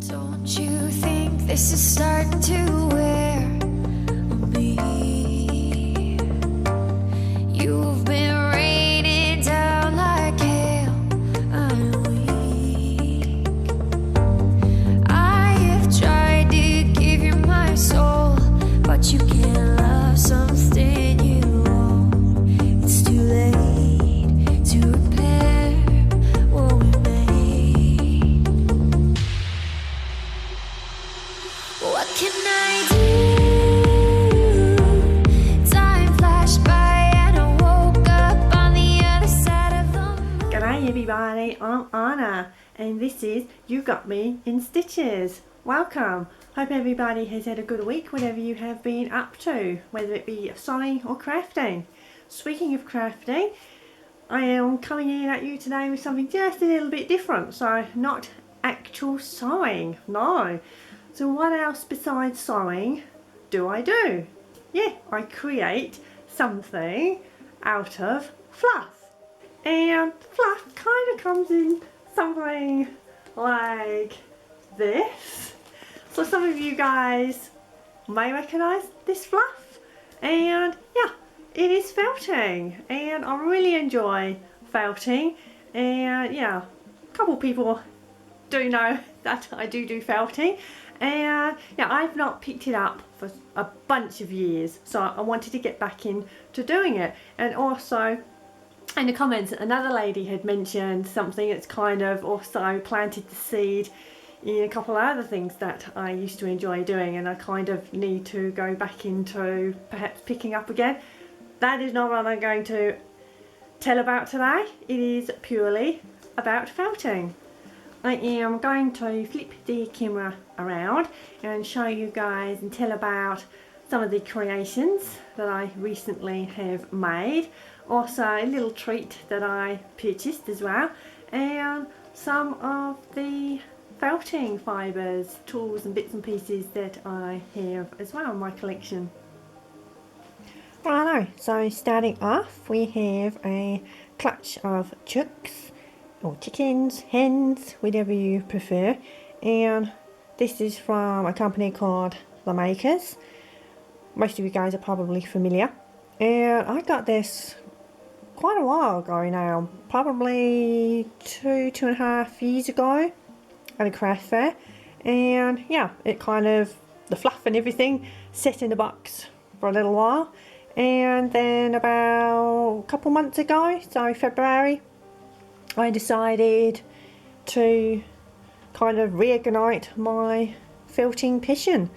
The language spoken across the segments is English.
Don't you think this is starting to wear on me? You've been raining down like hail. I'm weak. I have tried to give you my soul, but you can't love something you own. It's too late to repair what we made. What can I do? Time flashed by and I woke up on the other side of the moon. G'day everybody, I'm Anna and this is You Got Me in Stitches. Welcome. Hope everybody has had a good week, whatever you have been up to, whether it be sewing or crafting. Speaking of crafting, I am coming in at you today with something just a little bit different. So not actual sewing, no. So what else besides sewing do I do? Yeah, I create something out of fluff. And fluff kind of comes in something like this. So some of you guys may recognise this fluff, and yeah, it is felting, and I really enjoy felting, and yeah, a couple of people do know that I do felting, and yeah, I've not picked it up for a bunch of years, so I wanted to get back into doing it. And also in the comments another lady had mentioned something that's kind of also planted the seed in a couple of other things that I used to enjoy doing, and I kind of need to go back into perhaps picking up again. That is not what I'm going to tell about today. It is purely about felting. I am going to flip the camera around and show you guys and tell about some of the creations that I recently have made. Also a little treat that I purchased as well, and some of the felting fibres, tools and bits and pieces that I have as well in my collection. Righto, so starting off we have a clutch of chooks or chickens, hens, whatever you prefer, and this is from a company called The Makers. Most of you guys are probably familiar, and I got this quite a while ago now, probably two and a half years ago at a craft fair, and yeah, it kind of, the fluff and everything sat in the box for a little while, and then about a couple months ago, so February, I decided to kind of reignite my felting passion,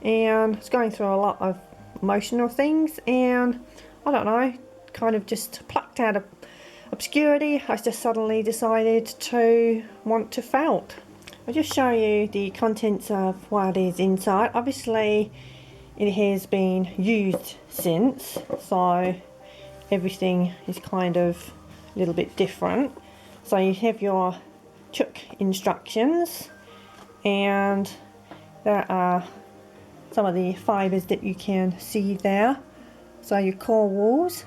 and I was going through a lot of emotional things, and I don't know, kind of just plucked out of obscurity. I just suddenly decided to want to felt. I'll just show you the contents of what is inside. Obviously it has been used since, so everything is kind of a little bit different. So you have your chook instructions, and there are some of the fibres that you can see there. So your core walls,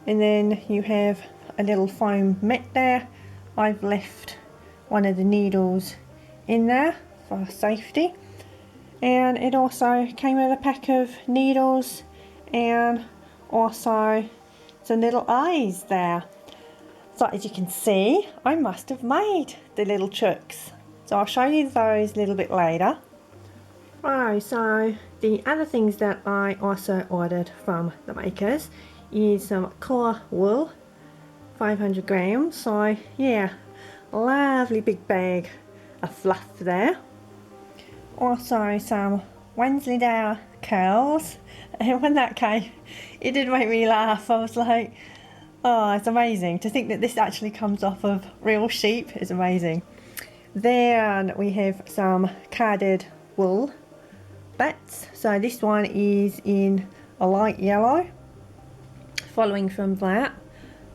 and then you have a little foam mat there. I've left one of the needles in there for safety, and it also came with a pack of needles and also some little eyes there. So as you can see, I must have made the little chooks, so I'll show you those a little bit later. Right, so the other things that I also ordered from The Makers is some core wool, 500 grams, so yeah, lovely big bag of fluff there. Also some Wensleydale curls, and when that came, it did make me laugh. I was like, oh, it's amazing to think that this actually comes off of real sheep. It's amazing. Then we have some carded wool bats, so this one is in a light yellow. Following from that,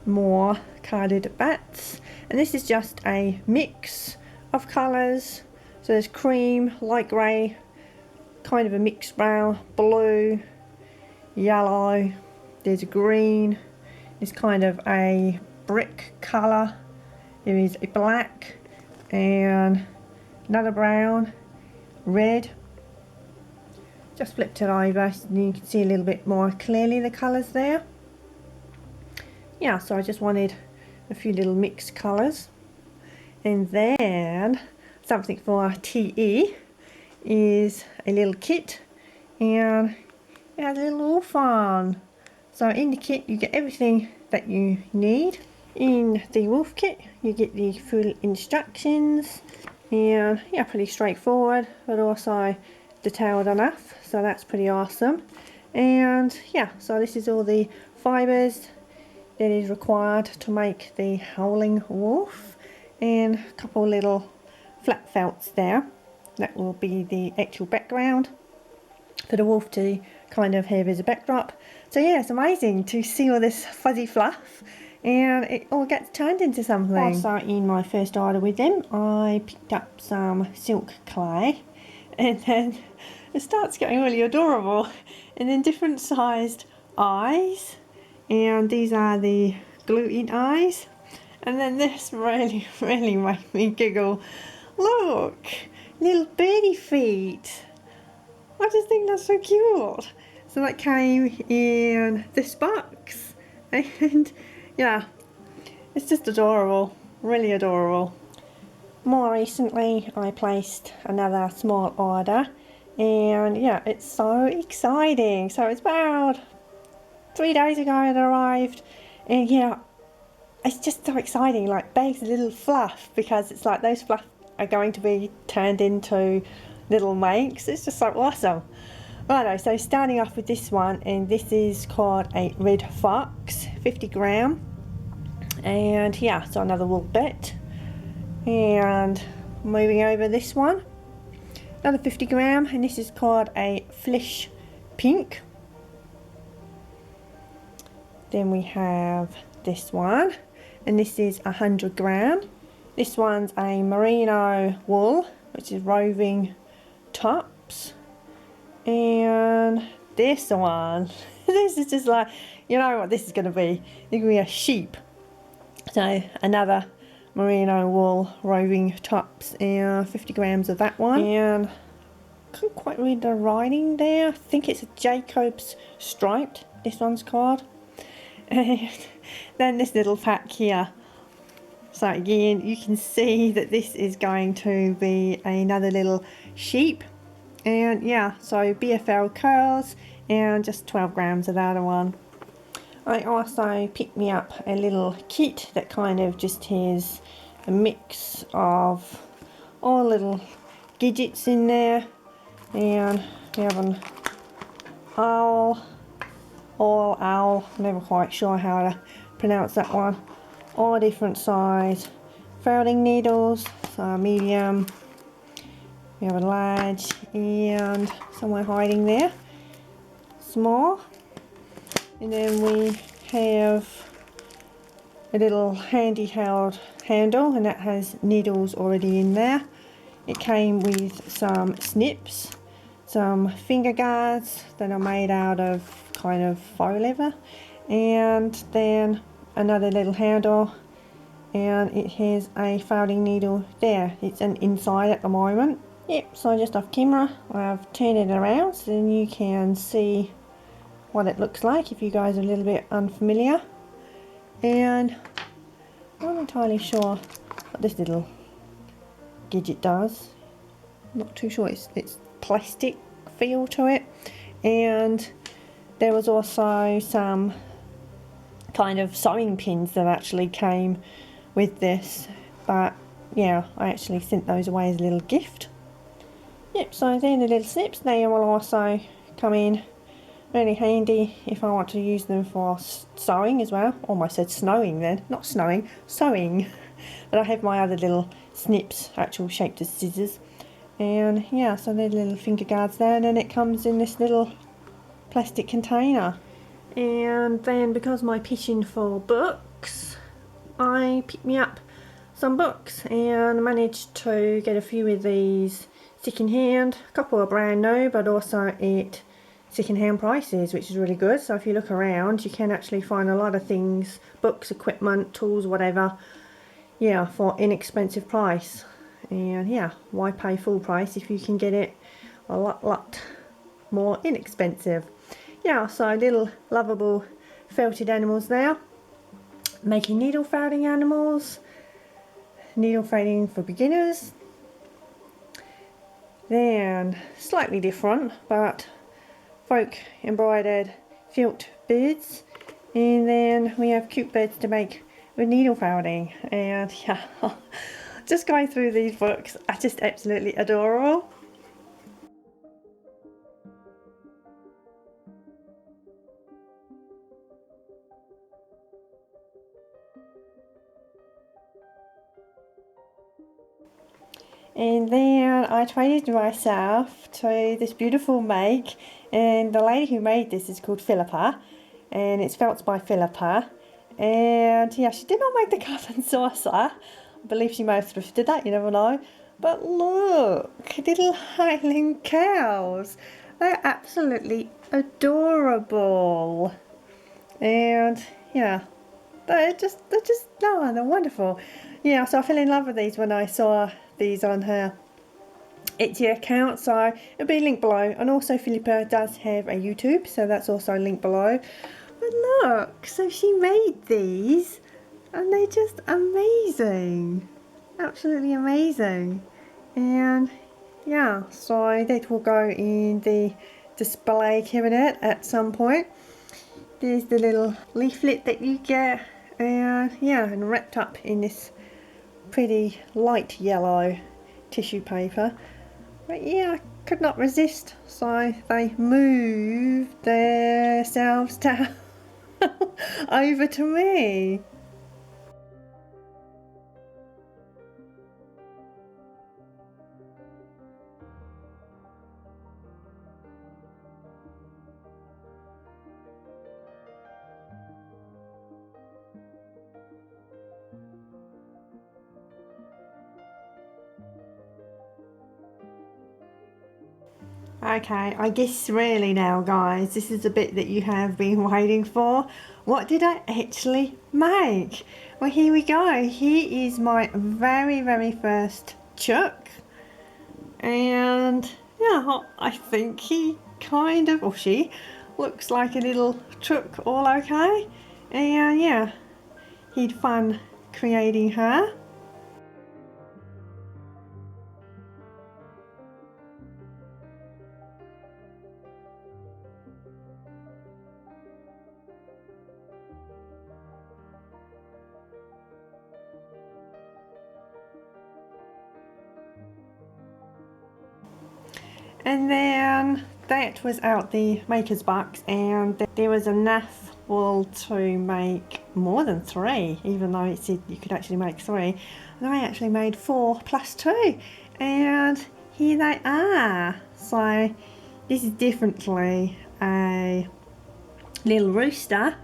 more carded bats, and this is just a mix of colours. So there's cream, light grey, kind of a mixed brown, blue, yellow, there's green, there's kind of a brick colour, there is a black and another brown, red. Just flipped it over so you can see a little bit more clearly the colours there. Yeah, so I just wanted a few little mixed colours. And then something for TE is a little kit, and it has a little wolf on. So in the kit you get everything that you need. In the wolf kit you get the full instructions, and yeah, pretty straightforward, but also detailed enough, so that's pretty awesome. And yeah, so this is all the fibres that is required to make the howling wolf, and a couple little flat felts there that will be the actual background for the wolf to kind of have as a backdrop. So yeah, it's amazing to see all this fuzzy fluff and it all gets turned into something. Also, in my first order with them, I picked up some silk clay, and then it starts getting really adorable, and then different sized eyes, and these are the glue-in eyes. And then this really made me giggle. Look, little birdie feet. I just think that's so cute. So that came in this box, and yeah, it's just adorable, really adorable. More recently I placed another small order, and yeah, it's so exciting. So it's about 3 days ago it arrived, and yeah, it's just so exciting, like bags of little fluff, because it's like those fluff are going to be turned into little makes. It's just so awesome. Righto, so starting off with this one, and this is called a red fox, 50 gram, and yeah, so another wool bit. And moving over this one, another 50 gram, and this is called a flesh pink. Then we have this one, and this is 100 gram. This one's a merino wool, which is roving tops. And this one, this is just like, you know what this is going to be? It's going to be a sheep. So another merino wool roving tops, and 50 grams of that one. And can't quite read the writing there. I think it's a Jacob's striped, this one's called. And then this little pack here. So again, you can see that this is going to be another little sheep. And yeah, so BFL curls, and just 12 grams of that one. I also picked me up a little kit that kind of just has a mix of all little gadgets in there. And we have an owl, never quite sure how to pronounce that one. All different size folding needles, so medium. We have a large, and somewhere hiding there, small. And then we have a little handy held handle, and that has needles already in there. It came with some snips, some finger guards that are made out of kind of faux leather, and then another little handle, and it has a folding needle there. It's an inside at the moment. Yep, so just off camera I've turned it around so then you can see what it looks like if you guys are a little bit unfamiliar. And I'm not entirely sure what this little gadget does. I'm not too sure. It's plastic feel to it. And there was also some kind of sewing pins that actually came with this, but yeah, I actually sent those away as a little gift. Yep, so they're the little snips. They will also come in really handy if I want to use them for sewing as well. Almost said snowing then, not snowing, sewing. But I have my other little snips, actual shaped as scissors. And yeah, so they're the little finger guards there, and then it comes in this little plastic container. And then because my passion for books, I picked me up some books and managed to get a few of these second hand. A couple are brand new, but also at second hand prices, which is really good. So if you look around, you can actually find a lot of things, books, equipment, tools, whatever, yeah, for inexpensive price. And yeah, why pay full price if you can get it a lot more inexpensive? Yeah, so little lovable felted animals there. Making needle felting animals, needle felting for beginners. Then slightly different, but folk embroidered felt birds. And then we have cute birds to make with needle felting. And yeah, just going through these books are just absolutely adorable. And then I treated myself to this beautiful make, and the lady who made this is called Philippa, and it's felt by Philippa. And yeah, she did not make the cup and saucer. I believe she may have thrifted that, you never know. But look, little Highland cows. They're absolutely adorable. And yeah, they're just no, they're wonderful. Yeah, so I fell in love with these when I saw these on her Etsy account, so it'll be linked below. And also Philippa does have a YouTube, so that's also linked below. But look, so she made these and they're just amazing, absolutely amazing. And yeah, so that will go in the display cabinet at some point. There's the little leaflet that you get, and yeah, and wrapped up in this pretty light yellow tissue paper. But yeah, I could not resist, so they moved themselves down over to me. Okay, I guess really now guys, this is the bit that you have been waiting for. What did I actually make? Well, here we go. Here is my very first chuck. And yeah, I think he kind of, or she, looks like a little chuck all okay. And yeah, he'd fun creating her. And then that was out the maker's box, and there was enough wool to make more than 3, even though it said you could actually make 3. And I actually made 4 plus 2, and here they are. So this is definitely a little rooster.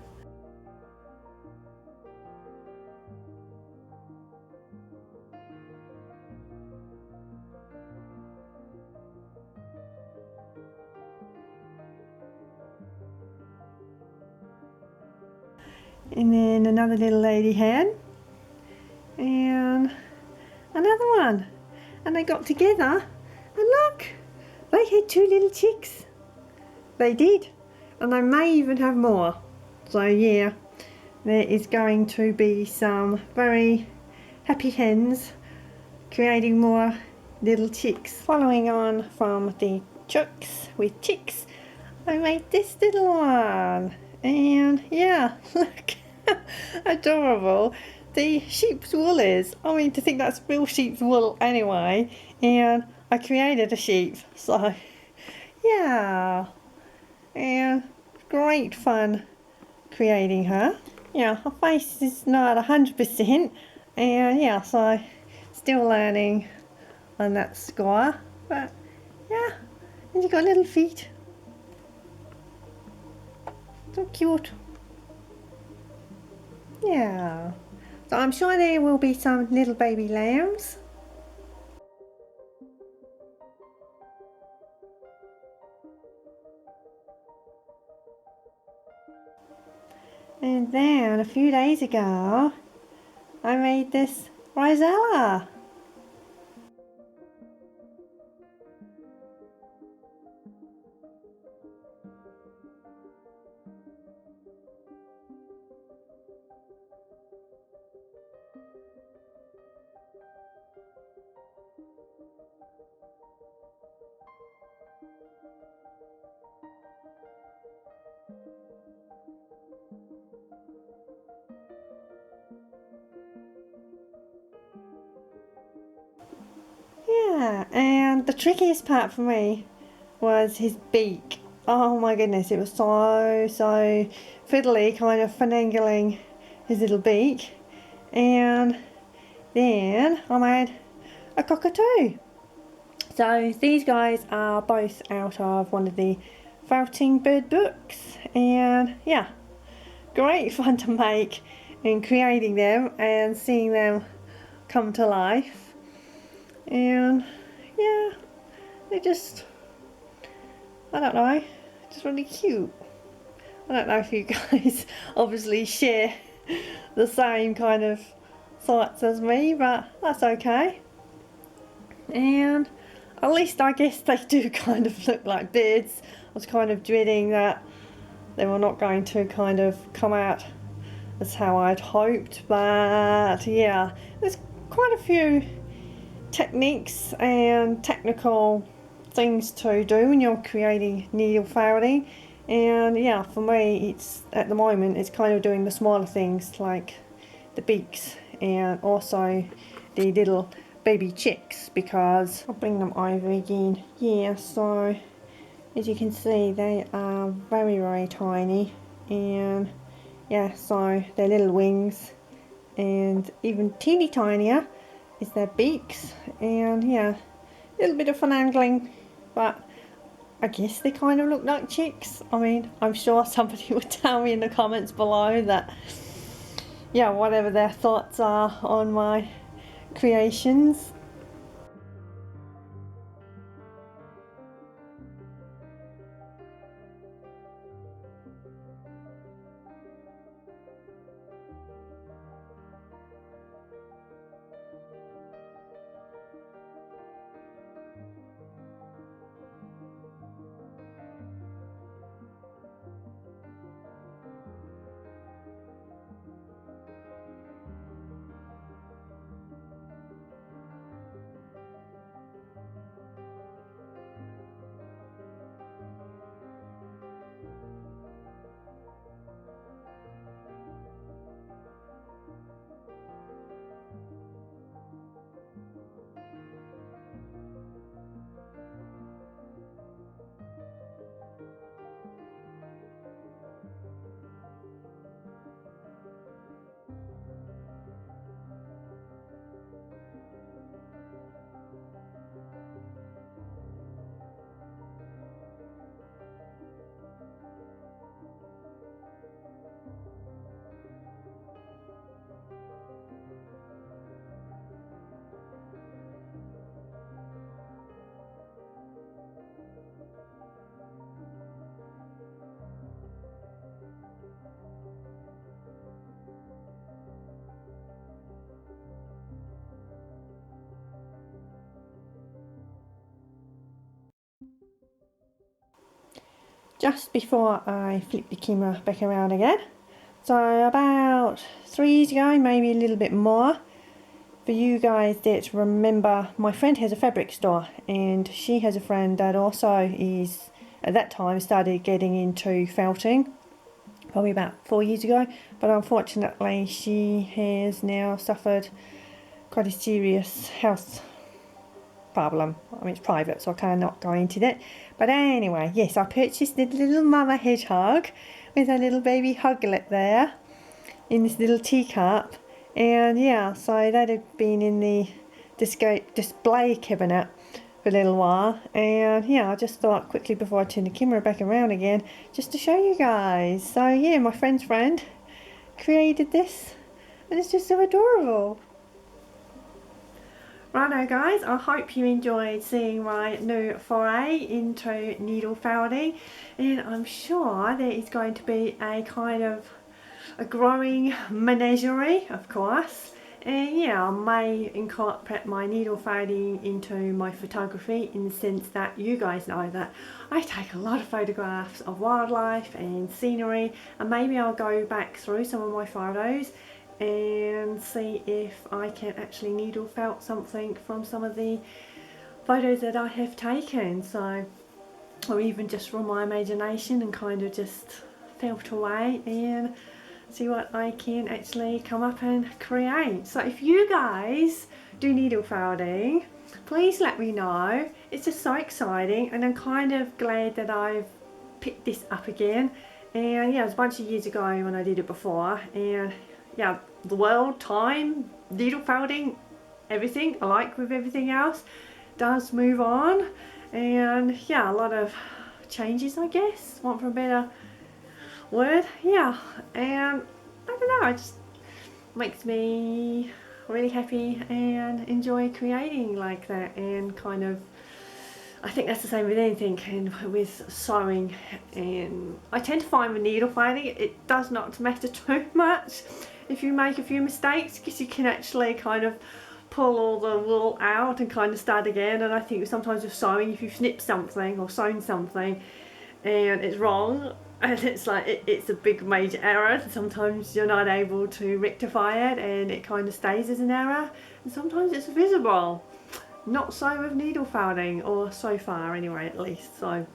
And then another little lady hen, and another one. And they got together, and look, they had 2 little chicks. They did, and they may even have more. So yeah, there is going to be some very happy hens creating more little chicks. Following on from the chooks with chicks, I made this little one. And yeah, look, adorable. The sheep's wool is. I mean, to think that's real sheep's wool anyway. And I created a sheep, so yeah. And great fun creating her. Yeah, her face is not 100%. And yeah, so still learning on that score. But yeah, and you got little feet. So cute. Yeah. So I'm sure there will be some little baby lambs. And then a few days ago, I made this Rosella. trickiest part for me was his beak. Oh my goodness, it was so fiddly, kind of finagling his little beak. And then I made a cockatoo. So these guys are both out of one of the Felting Bird books, and yeah, great fun to make and creating them and seeing them come to life. And yeah, they just, I don't know, just really cute. I don't know if you guys obviously share the same kind of thoughts as me, but that's okay. And at least I guess they do kind of look like birds. I was kind of dreading that they were not going to kind of come out as how I'd hoped, but yeah, there's quite a few techniques and technical things to do when you're creating needle felting. And yeah, for me, it's at the moment it's kind of doing the smaller things like the beaks and also the little baby chicks, because I'll bring them over again. Yeah, so as you can see, they are very tiny, and yeah, so their little wings, and even teeny tinier is their beaks. And yeah, a little bit of finagling, but I guess they kind of look like chicks. I mean, I'm sure somebody would tell me in the comments below that, yeah, whatever their thoughts are on my creations. Just before I flip the camera back around again, so about 3 years ago, maybe a little bit more, for you guys that remember, my friend has a fabric store, and she has a friend that also is, at that time, started getting into felting, probably about 4 years ago, but unfortunately she has now suffered quite a serious health problem. I mean, it's private, so I cannot go into that. But anyway, yes, I purchased this little mama hedgehog with a little baby huglet there in this little teacup. And yeah, so that had been in the display cabinet for a little while. And yeah, I just thought quickly before I turn the camera back around again, just to show you guys. So yeah, my friend's friend created this, and it's just so adorable. Righto guys, I hope you enjoyed seeing my new foray into needle felting, and I'm sure there is going to be a kind of a growing menagerie, of course. And yeah, I may incorporate my needle felting into my photography, in the sense that you guys know that I take a lot of photographs of wildlife and scenery, and maybe I'll go back through some of my photos and see if I can actually needle felt something from some of the photos that I have taken. So, or even just from my imagination, and kind of just felt away and see what I can actually come up and create. So if you guys do needle felting, please let me know. It's just so exciting, and I'm kind of glad that I've picked this up again. And yeah, it was a bunch of years ago when I did it before, and yeah, the world, time, needle felting, everything, alike with everything else, does move on. And yeah, a lot of changes, I guess, want for a better word. Yeah, and I don't know, it just makes me really happy and enjoy creating like that. And kind of, I think that's the same with anything, and with sewing. And I tend to find with needle finding, it does not matter too much if you make a few mistakes, because you can actually kind of pull all the wool out and kind of start again. And I think sometimes with sewing, if you snip something or sewn something and it's wrong, and it's like it's a big major error, sometimes you're not able to rectify it and it kind of stays as an error, and sometimes it's visible. Not so with needle felting, or so far anyway, at least. So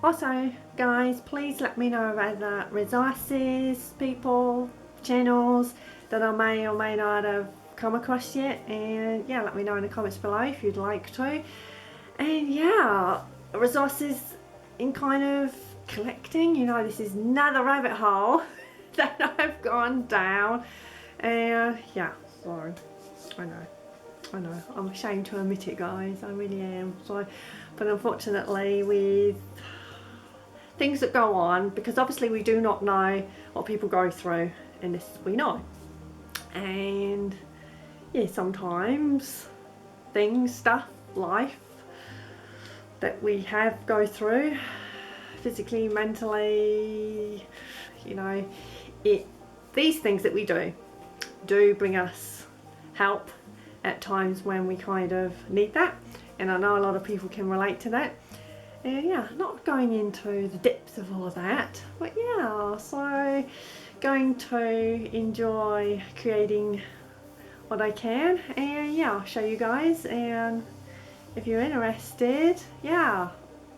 also guys, please let me know about the resources, people, channels that I may or may not have come across yet. And yeah, let me know in the comments below if you'd like to. And yeah, resources in kind of collecting, you know, this is another rabbit hole that I've gone down. And yeah, sorry, I know, I'm ashamed to admit it, guys, I really am. So, but unfortunately, with things that go on, because obviously we do not know what people go through, and this we know. And yeah, sometimes things, stuff, life that we have go through, physically, mentally, you know, these things that we do bring us help at times when we kind of need that. And I know a lot of people can relate to that. And yeah, not going into the depths of all of that, but yeah, so going to enjoy creating what I can. And yeah, I'll show you guys, and if you're interested, yeah,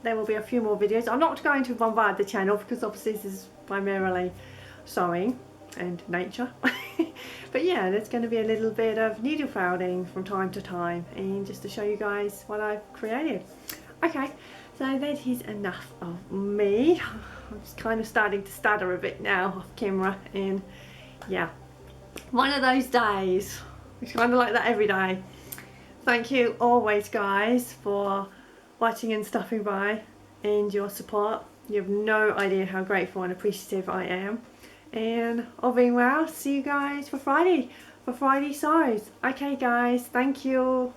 there will be a few more videos. I'm not going to bombard the channel because obviously this is primarily sewing and nature. But yeah, there's going to be a little bit of needle felting from time to time, and just to show you guys what I've created. Okay, so that is enough of me. I'm just kind of starting to stutter a bit now off camera, and yeah, one of those days. It's kind of like that every day. Thank you always, guys, for watching and stopping by, and your support. You have no idea how grateful and appreciative I am. And all being well, see you guys for Friday sews. Okay guys, thank you.